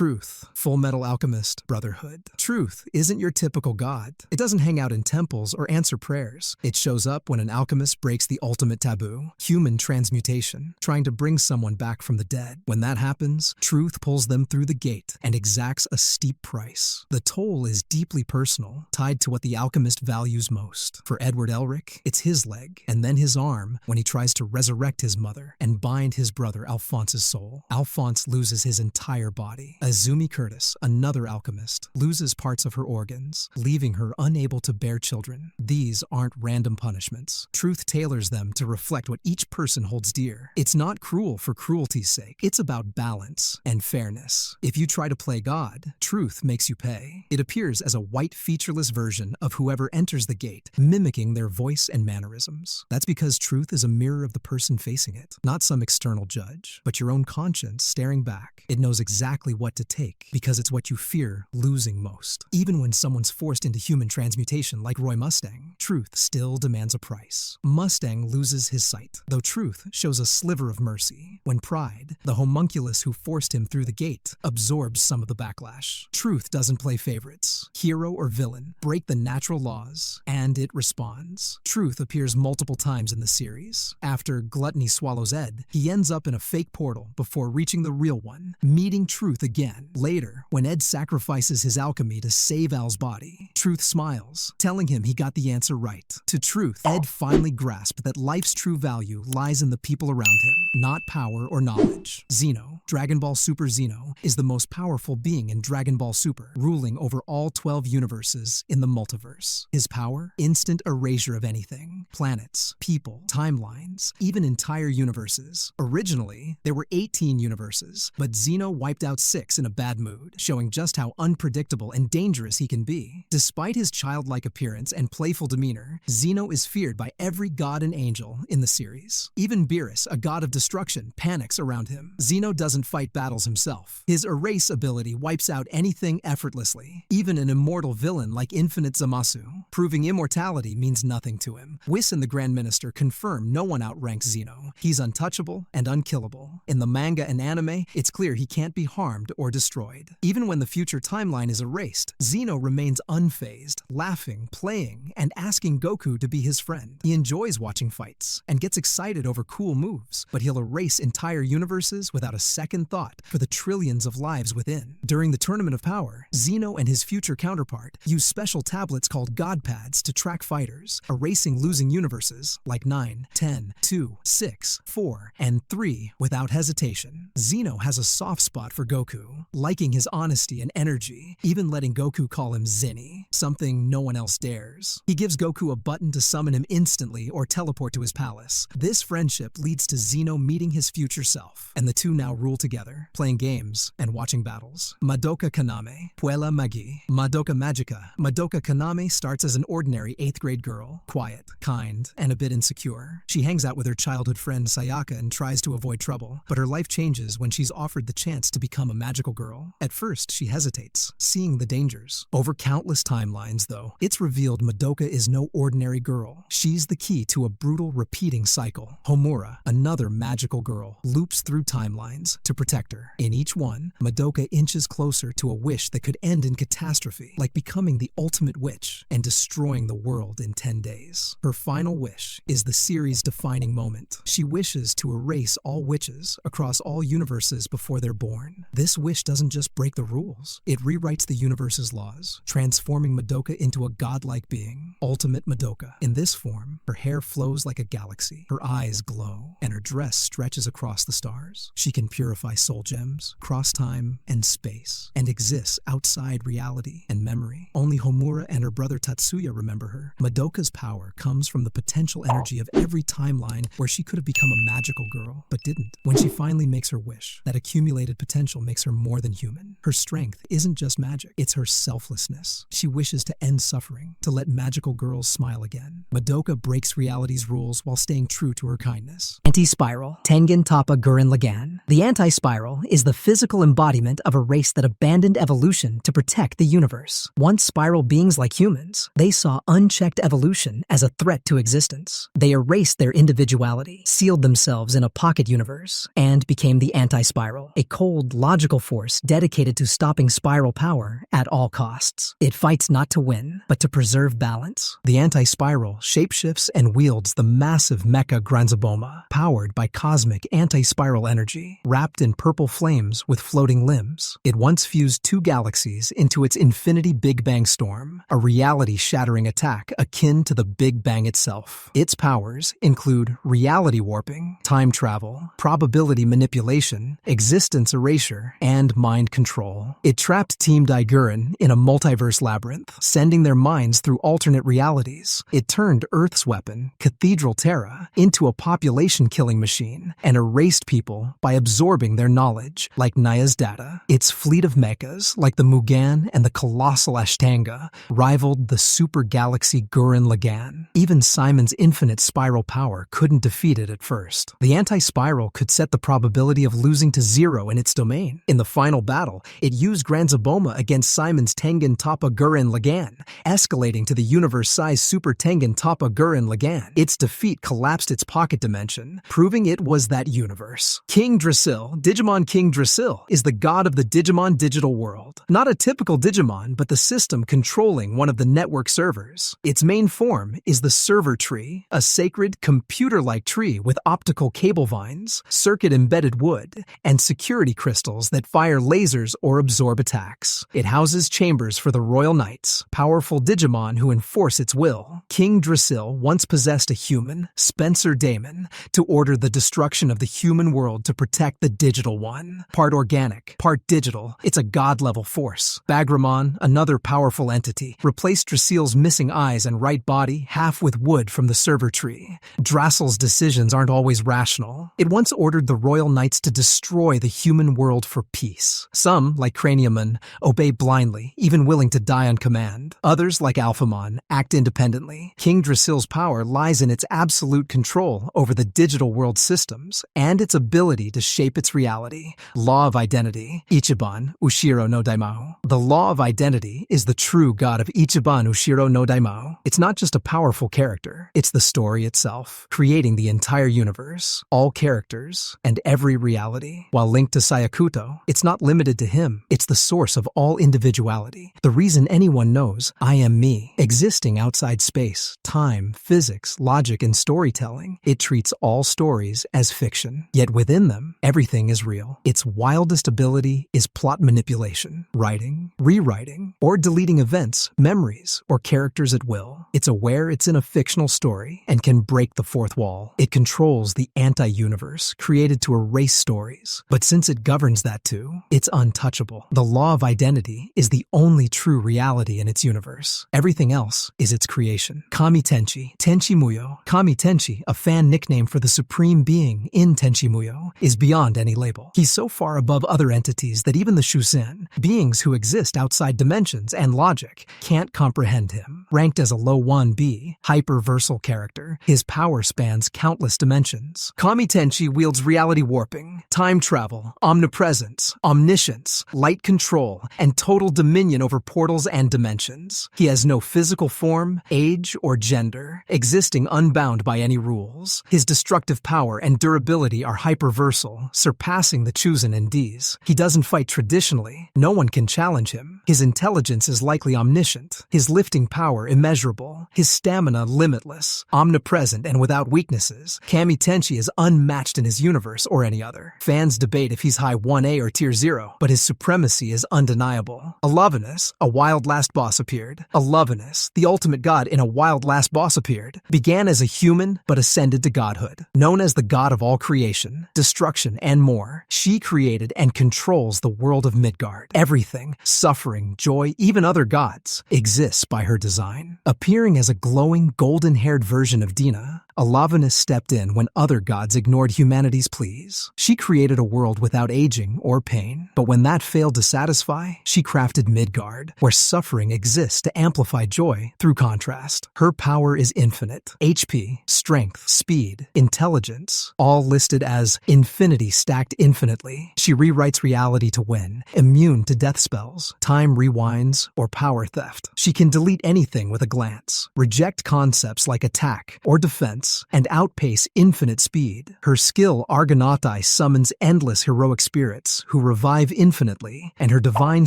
Truth, Full Metal Alchemist Brotherhood. Truth isn't your typical god. It doesn't hang out in temples or answer prayers. It shows up when an alchemist breaks the ultimate taboo, human transmutation, trying to bring someone back from the dead. When that happens, Truth pulls them through the gate and exacts a steep price. The toll is deeply personal, tied to what the alchemist values most. For Edward Elric, it's his leg, and then his arm when he tries to resurrect his mother and bind his brother Alphonse's soul. Alphonse loses his entire body. Azumi Curtis, another alchemist, loses parts of her organs, leaving her unable to bear children. These aren't random punishments. Truth tailors them to reflect what each person holds dear. It's not cruel for cruelty's sake. It's about balance and fairness. If you try to play God, Truth makes you pay. It appears as a white featureless version of whoever enters the gate, mimicking their voice and mannerisms. That's because Truth is a mirror of the person facing it, not some external judge, but your own conscience staring back. It knows exactly what to take because it's what you fear losing most. Even when someone's forced into human transmutation like Roy Mustang, Truth still demands a price. Mustang loses his sight, though Truth shows a sliver of mercy. When Pride, the homunculus who forced him through the gate, absorbs some of the backlash. Truth doesn't play favorites. Hero or villain break the natural laws, and it responds. Truth appears multiple times in the series. After Gluttony swallows Ed, he ends up in a fake portal before reaching the real one, meeting Truth again. Later, when Ed sacrifices his alchemy to save Al's body, Truth smiles, telling him he got the answer right. To Truth, Ed finally grasped that life's true value lies in the people around him, not power or knowledge. Zeno, Dragon Ball Super Zeno, is the most powerful being in Dragon Ball Super, ruling over all 12 universes in the multiverse. His power? Instant erasure of anything. Planets, people, timelines, even entire universes. Originally, there were 18 universes, but Zeno wiped out 6 in a bad mood, showing just how unpredictable and dangerous he can be. Despite his childlike appearance and playful demeanor, Zeno is feared by every god and angel in the series. Even Beerus, a god of destruction, panics around him. Zeno doesn't fight battles himself. His erase ability wipes out anything effortlessly, even an immortal villain like Infinite Zamasu. Proving immortality means nothing to him. Whis and the Grand Minister confirm no one outranks Zeno. He's untouchable and unkillable. In the manga and anime, it's clear he can't be harmed or destroyed. Even when the future timeline is erased, Zeno remains unfazed, laughing, playing, and asking Goku to be his friend. He enjoys watching fights and gets excited over cool moves, but he'll erase entire universes without a second thought for the trillions of lives within. During the Tournament of Power, Zeno and his future counterpart use special tablets called God Pads to track fighters, erasing losing universes like 9, 10, 2, 6, 4, and 3 without hesitation. Zeno has a soft spot for Goku, liking his honesty and energy, even letting Goku call him Zenny, something no one else dares. He gives Goku a button to summon him instantly or teleport to his palace. This friendship leads to Zeno meeting his future self, and the two now rule together, playing games and watching battles. Madoka Kaname, Puella Magi, Madoka Magica. Madoka Kaname starts as an ordinary 8th grade girl, quiet, kind, and a bit insecure. She hangs out with her childhood friend Sayaka and tries to avoid trouble, but her life changes when she's offered the chance to become a magical girl. At first, she hesitates, seeing the dangers. Over countless timelines, though, it's revealed Madoka is no ordinary girl. She's the key to a brutal, repeating cycle. Homura, another magical girl, loops through timelines to protect her. In each one, Madoka inches closer to a wish that could end in catastrophe, like becoming the ultimate witch and destroying the world in 10 days. Her final wish is the series' defining moment. She wishes to erase all witches across all universes before they're born. This wish doesn't just break the rules, it rewrites the universe's laws, transforming Madoka into a godlike being, Ultimate Madoka. In this form, her hair flows like a galaxy, her eyes glow, and her dress stretches across the stars. She can purify soul gems, cross time and space, and exists outside reality and memory. Only Homura and her brother Tatsuya remember her. Madoka's power comes from the potential energy of every timeline where she could have become a magical girl, but didn't. When she finally makes her wish, that accumulated potential makes her more than human. Her strength isn't just magic, it's her selflessness. She wishes to end suffering, to let magical girls smile again. Madoka breaks reality's rules while staying true to her kindness. Anti-Spiral, Tengen Toppa Gurren Lagann. The Anti-Spiral is the physical embodiment of a race that abandoned evolution to protect the universe. Once spiral beings like humans, they saw unchecked evolution as a threat to existence. They erased their individuality, sealed themselves in a pocket universe, and became the Anti-Spiral, a cold, logical force dedicated to stopping spiral power at all costs. It fights not to win, but to preserve balance. The Anti-Spiral shapeshifts and wields the massive mecha Granzaboma, powered by cosmic anti-spiral energy, wrapped in purple flames with floating limbs. It once fused 2 galaxies into its infinity Big Bang storm, a reality-shattering attack akin to the Big Bang itself. Its powers include reality warping, time travel, probability manipulation, existence erasure, and mind control. It trapped Team Daiguren in a multiverse labyrinth, sending their minds through alternate realities. It turned Earth's weapon, Cathedral Terra, into a population-killing machine and erased people by absorbing their knowledge, like Naya's data. Its fleet of mechas, like the Mugen and the colossal Ashtanga, rivaled the super galaxy Gurren Lagann. Even Simon's infinite spiral power couldn't defeat it at first. The Anti-Spiral could set the probability of losing to 0 in its domain. In the final battle, it used Granzaboma against Simon's Tengen Toppa Gurren Lagann, escalating to the universe-sized Super Tengen Toppa Gurren Lagann. Its defeat collapsed its pocket dimension, proving it was that universe. King Drasil, Digimon King Drasil, is the god of the Digimon digital world. Not a typical Digimon, but the system controlling one of the network servers. Its main form is the server tree, a sacred, computer-like tree with optical cable vines, circuit-embedded wood, and security crystals that fire lasers or absorb attacks. It houses chambers for the Royal Knights, powerful Digimon who enforce its will. King Drasil once possessed a human, Spencer Damon, to order the destruction of the human world to protect the digital one. Part organic, part digital, it's a god-level force. Bagramon, another powerful entity, replaced Drasil's missing eyes and right body half with wood from the server tree. Drasil's decisions aren't always rational. It once ordered the Royal Knights to destroy the human world for peace. Some, like Craniumon, obey blindly, even willing to die on command. Others, like Alphamon, act independently. King Drasil's power lies in its absolute control over the digital world systems and its ability to shape its reality. Law of Identity, Ichiban Ushiro no Daimao. The law of identity is the true god of Ichiban Ushiro no Daimao. It's not just a powerful character, it's the story itself, creating the entire universe, all characters, and every reality. While linked to Sayakuto, it's not limited to him, it's the source of all individuality. The reason anyone knows I am me, existing outside space, time, physics, logic, and storytelling. It treats all stories as fiction, yet within them, everything is real. Its wildest ability is plot manipulation, writing, rewriting, or deleting events, memories, or characters at will. It's aware it's in a fictional story and can break the fourth wall. It controls the anti-universe created to erase stories, but since it governs that too, it's untouchable. The law of identity is the only true reality in its universe. Everything else is its creation. Kami Tenchi, Tenchi Muyo. Kami Tenchi, a fan nickname for the supreme being in Tenchi Muyo, is beyond any label. He's so far above other entities that even the Shusen, beings who exist outside dimensions and logic, can't comprehend him. Ranked as a low 1B, hyperversal character, his power spans countless dimensions. Kami Tenchi wields reality warping, time travel, omnipresence, omniscience, light control, and total dominion over portals and dimensions. He has no physical form, age, or gender, existing unbound by any rules. His destructive power and durability are hyperversal, surpassing the Chuzen and Ds. He doesn't fight traditionally. No one can challenge him. His intelligence is likely omniscient, his lifting power immeasurable, his stamina limitless, omnipresent and without weaknesses. Kami Tenchi is unmatched in his universe or any other. Fans debate if he's high 1A or tier 0, but his supremacy is undeniable. Alovenus, a wild last boss appeared. Alovenus, the ultimate god in a wild last boss appeared, began as a human but ascended to godhood. Known as the god of all creation, destruction, and more, she created and controls the world of Midgard. Everything, suffering, joy, even other gods, exists by her design. Appearing as a glowing, golden-haired version of Dina, Alovenus stepped in when other gods ignored humanity's pleas. She created a world without aging or pain, but when that failed to satisfy, she crafted Midgard, where suffering exists to amplify joy through contrast. Her power is infinite. HP, strength, speed, intelligence, all listed as infinity stacked infinitely. She rewrites reality to win, immune to death spells, time rewinds, or power theft. She can delete anything with a glance, reject concepts like attack or defense, and outpace infinite speed. Her skill Argonautai summons endless heroic spirits who revive infinitely, and her divine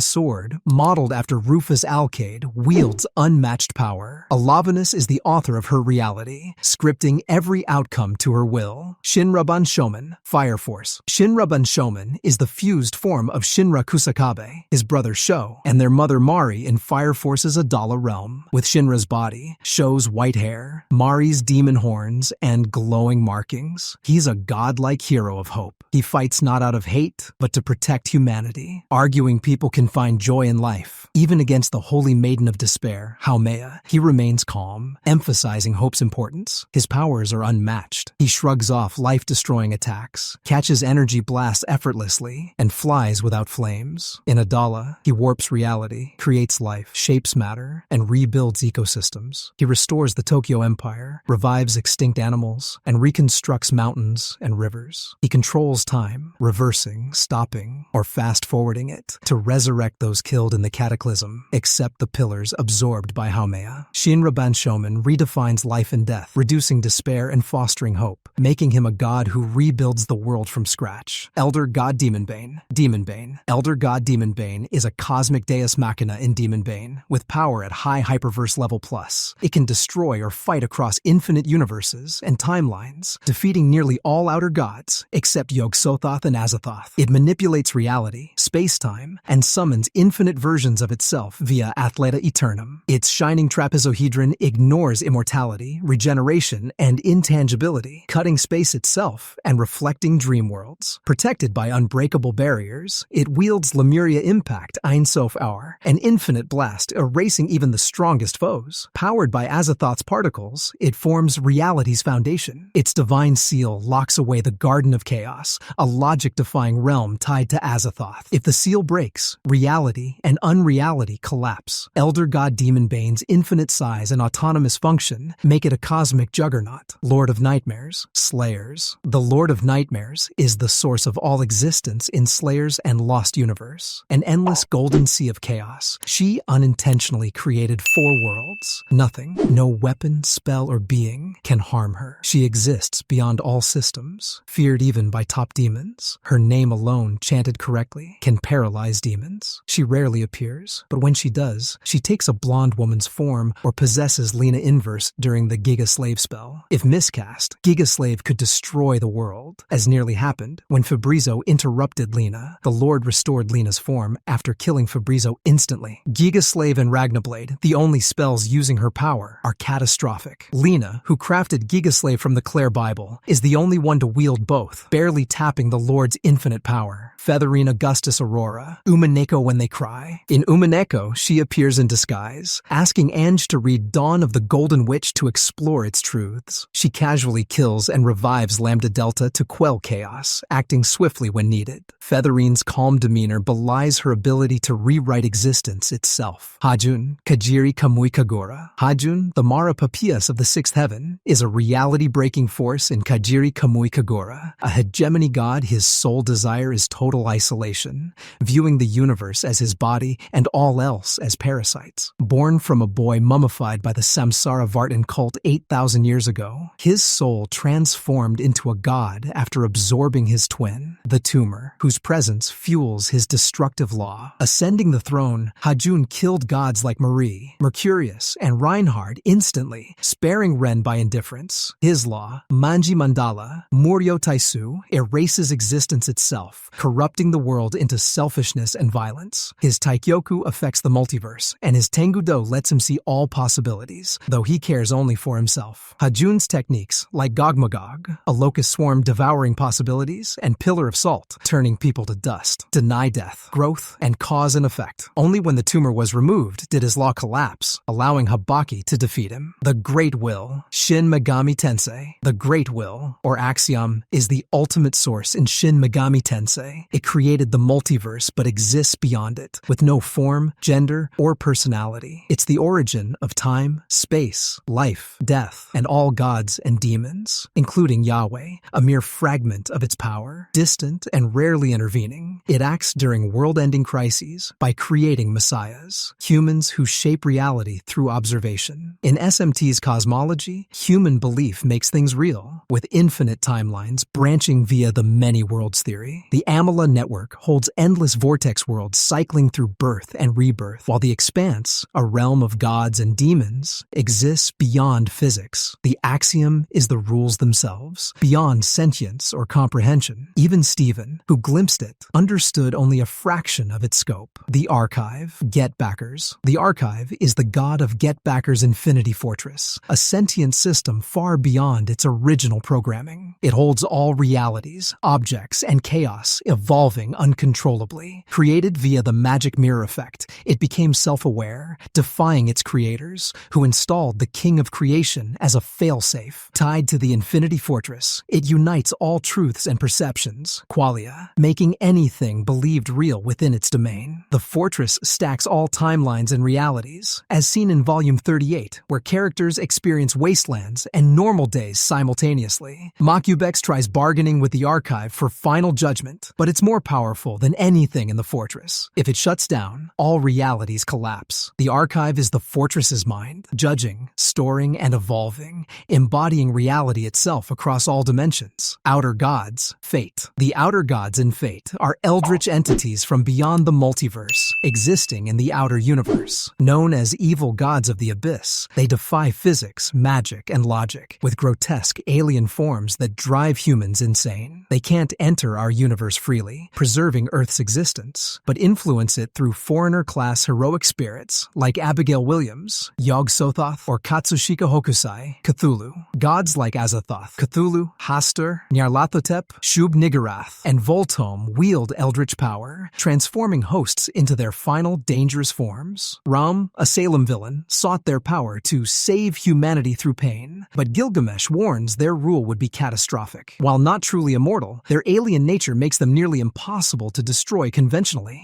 sword, modeled after Rufus Alcade, wields unmatched power. Alovenus is the author of her reality, scripting every outcome to her will. Shinrabanshoman, Fire Force. Shinrabanshoman is the fused form of Shinra Kusakabe, his brother Sho, and their mother Mari in Fire Force's Adala realm. With Shinra's body, Sho's white hair, Mari's demon horns, and glowing markings, he's a godlike hero of hope. He fights not out of hate, but to protect humanity, arguing people can find joy in life. Even against the holy maiden of despair, Haumea, he remains calm, emphasizing hope's importance. His powers are unmatched. He shrugs off life-destroying attacks, catches energy blasts effortlessly, and flies without flames. In Adala, he warps reality, creates life, shapes matter, and rebuilds ecosystems. He restores the Tokyo Empire, revives extinct animals, and reconstructs mountains and rivers. He controls time, reversing, stopping, or fast-forwarding it, to resurrect those killed in the cataclysm, except the pillars absorbed by Haumea. Shinrabanshoman redefines life and death, reducing despair and fostering hope, making him a god who rebuilds the world from scratch. Elder God Demonbane. Demonbane. Elder God Demonbane is a cosmic deus machina in Demonbane, with power at high hyperverse level plus. It can destroy or fight across infinite universes and timelines, defeating nearly all outer gods, except Yog-Sothoth and Azathoth. It manipulates reality, space-time, and summons infinite versions of itself via Athleta Eternum. Its shining trapezohedron ignores immortality, regeneration, and intangibility, cutting space itself and reflecting dream worlds. Protected by unbreakable barriers, it wields Lemuria Impact Ein Sof Hour, an infinite blast erasing even the strongest foes. Powered by Azathoth's particles, it forms reality's foundation. Its divine seal locks away the Garden of Chaos, a logic-defying realm tied to Azathoth. If the seal breaks, reality and unreality collapse. Elder God Demonbane's infinite size and autonomous function make it a cosmic juggernaut. Lord of Nightmares, Slayers. The Lord of Nightmares is the source of all existence in Slayers and Lost Universe, an endless golden sea of chaos. She unintentionally created 4 worlds. Nothing, no weapon, spell, or being can harm her. She exists beyond all systems, feared even by top demons. Her name alone, chanted correctly, can paralyze demons. She rarely appears, but when she does, she takes a blonde woman's form or possesses Lena Inverse during the Giga Slave spell. If miscast, Giga Slave could destroy the world, as nearly happened when Fabrizio interrupted Lena. The Lord restored Lena's form after killing Fabrizio instantly. Giga Slave and Ragnablade, the only spells using her power, are catastrophic. Lena, who crafted Giga Slave from the Clare Bible, is the only one to wield both, barely tapping the Lord's infinite power. Featherine Augustus Aurora, Umaneko when they cry. In Umaneko, she appears in disguise, asking Ange to read Dawn of the Golden Witch to explore its truths. She casually kills and revives Lambda Delta to quell chaos, acting swiftly when needed. Featherine's calm demeanor belies her ability to rewrite existence itself. Hajun, Kajiri Kamui Kagura. Hajun, the Mara Papias of the Sixth Heaven, is a reality-breaking force in Kajiri Kamui Kagura. A hegemony god, his sole desire is total isolation, viewing the universe as his body and all else as parasites. Born from a boy mummified by the Samsara Vartan cult 8,000 years ago, his soul transformed into a god after absorbing his twin, the tumor, whose presence fuels his destructive law. Ascending the throne, Hajun killed gods like Marie, Mercurius, and Reinhard instantly, sparing Ren by indifference. His law, Manji Mandala, Muryo Taisu, erases existence itself, corrupting the world into selfishness and violence. His Taikyoku Kenjaku affects the multiverse, and his Tengudo lets him see all possibilities, though he cares only for himself. Hajun's techniques, like Gogmagog, a locust swarm devouring possibilities, and Pillar of Salt, turning people to dust, deny death, growth, and cause and effect. Only when the tumor was removed did his law collapse, allowing Habaki to defeat him. The Great Will, Shin Megami Tensei. The Great Will, or Axiom, is the ultimate source in Shin Megami Tensei. It created the multiverse but exists beyond it, with no form, gender, or personality. It's the origin of time, space, life, death, and all gods and demons, including Yahweh, a mere fragment of its power, distant and rarely intervening. It acts during world-ending crises by creating messiahs, humans who shape reality through observation. In SMT's cosmology, human belief makes things real, with infinite timelines branching via the many worlds theory. The Amala network holds endless vortex worlds cycling through birth and rebirth, while the Expanse, a realm of gods and demons, exists beyond physics. The Axiom is the rules themselves, beyond sentience or comprehension. Even Stephen, who glimpsed it, understood only a fraction of its scope. The Archive, Get Backers. The Archive is the god of Get Backers' Infinity Fortress, a sentient system far beyond its original programming. It holds all realities, objects, and chaos evolving uncontrollably. Created via the magic mirror effect, it became self-aware, defying its creators, who installed the King of Creation as a failsafe. Tied to the Infinity Fortress, it unites all truths and perceptions, qualia, making anything believed real within its domain. The fortress stacks all timelines and realities, as seen in Volume 38, where characters experience wastelands and normal days simultaneously. Makubex tries bargaining with the Archive for final judgment, but it's more powerful than anything in the fortress. If it shuts down, all realities collapse. The Archive is the fortress's mind, judging, storing, and evolving, embodying reality itself across all dimensions. Outer gods, fate. The outer gods in fate are eldritch entities from beyond the multiverse, existing in the outer universe. Known as evil gods of the abyss, they defy physics, magic, and logic, with grotesque alien forms that drive humans insane. They can't enter our universe freely, preserving Earth's existence, but influence it through foreigner-class heroic spirits like Abigail Williams, Yog-Sothoth, or Katsushika Hokusai, Cthulhu. Gods like Azathoth, Cthulhu, Hastur, Nyarlathotep, Shub-Niggurath, and Voltome wield eldritch power, transforming hosts into their final dangerous forms. Ram, a Salem villain, sought their power to save humanity through pain, but Gilgamesh warns their rule would be catastrophic. While not truly immortal, their alien nature makes them nearly impossible to destroy conventionally.